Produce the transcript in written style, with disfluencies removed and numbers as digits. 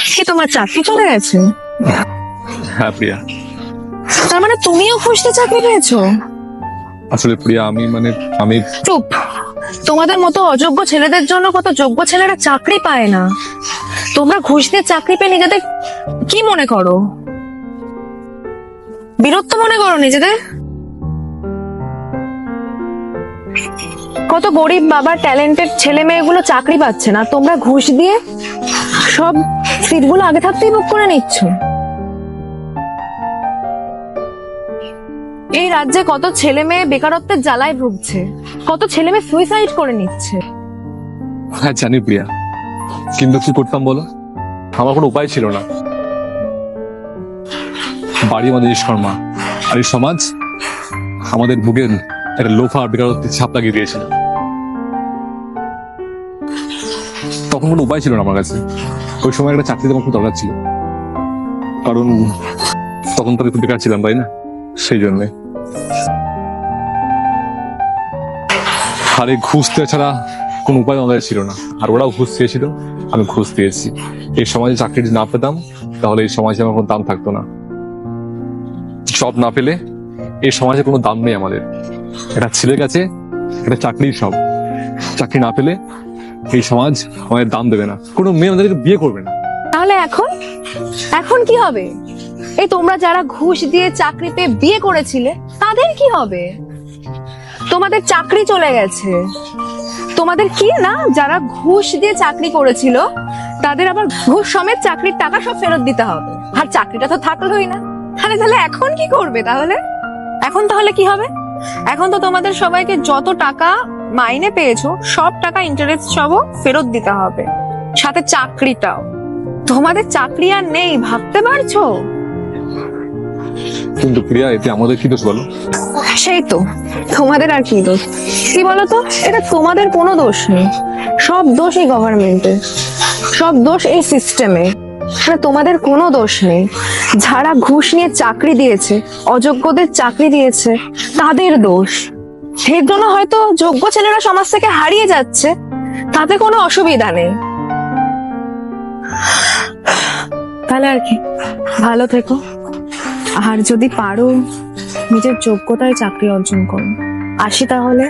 কি তোমার চাকরি চলে গেছে? হ্যাঁ প্রিয়া, তার মানে তুমিও খুঁজতে চাকরি পেয়েছো? আসলে প্রিয়া আমি চুপ। তোমাদের মতো অযোগ্য ছেলেদের জন্য কত যোগ্য ছেলেরা চাকরি পায় না। তোমরা ঘুষ দিয়ে চাকরি পেয়ে নিজেদের কি মনে করো? বীরত্ব মনে করো নিজেদের? কত গরিব বাবার ট্যালেন্টেড ছেলে মেয়েগুলো চাকরি পাচ্ছে না, তোমরা ঘুষ দিয়ে সব সিটগুলো আগে থাকতেই বুক করে নিচ্ছ। এই রাজ্যে কত ছেলে মেয়ে বেকারত্বের জ্বালায় ভুগছে, কত ছেলে মেয়ে সুইসাইড করে নিচ্ছে। হ্যাঁ জানি প্রিয়া, কিন্তু কি করতাম বলো, আমার কোনো উপায় ছিল না। বাড়ি আমাদের শর্মা, আর এই সমাজ আমাদের বুকের একটা লোফা আর বেকারত্বের ছাপ লাগিয়ে দিয়েছিল। তখন কোনো উপায় ছিল না আমার কাছে। ওই সময় একটা চাকরি আমার খুব দরকার ছিল, কারণ তখন তো আমি খুব বেকার ছিলাম, তাই না? সেই জন্যে। আর এই ঘুষ দেওয়া ছাড়া কোনো উপায় আমাদের ছিল না। আর ওরাও ঘুষ চেয়েছিল, আমি ঘুষ দিয়েছি। এই সমাজে চাকরি যদি না পেতাম, তাহলে এই সমাজে আমার কোনো দাম থাকতো না। জব না পেলে এই সমাজে কোনো দাম নেই আমাদের। একটা ছেলের কাছে একটা চাকরি সব। চাকরি না পেলে এই সমাজ আমাদের দাম দেবে না, কোনো মেয়ে আমাদেরকে বিয়ে করবে না। তাহলে এখন এখন কি হবে? এই তোমরা যারা ঘুষ দিয়ে চাকরি পেয়ে বিয়ে করেছিলে, তাদের কি হবে? তোমাদের চাকরি চলে গেছে। তোমাদের কি না, যারা ঘুষ দিয়ে চাকরি করেছিল তাদের আবার ঘুষ সমেত চাকরির টাকা সব ফেরত দিতে হবে। আর চাকরিটা তো থাকলোই না। তাহলে এখন কি করবে? তাহলে কি হবে? এখন তো তোমাদের সবাইকে যত টাকা মাইনে পেয়েছো, সব টাকা ইন্টারেস্ট সহ ফেরত দিতে হবে, সাথে চাকরিটাও। তোমাদের চাকরি আর নেই, ভাবতে পারছো? কিন্তু প্রিয়া, এতে আমাদের কি দোষ বলো? সেই তো, তোমাদের আর কি দোষ? কি বলতো, এটা তোমাদের কোনো দোষ নেই। সব দোষ এই গভর্নমেন্টের, সব দোষ এই সিস্টেমে। মানে তোমাদের কোনো দোষ নেই। যারা ঘুষ নিয়ে চাকরি দিয়েছে, অযোগ্যদের চাকরি দিয়েছে, তাদের দোষ। এর জন্য হয়তো যোগ্য ছেলেরা সমাজ থেকে হারিয়ে যাচ্ছে, তাতে কোনো অসুবিধা নেই। তাহলে আর কি, ভালো থেকো। আর যদি পারো নিজের যোগ্যতায় চাকরি অর্জন করো। আসি তাহলে।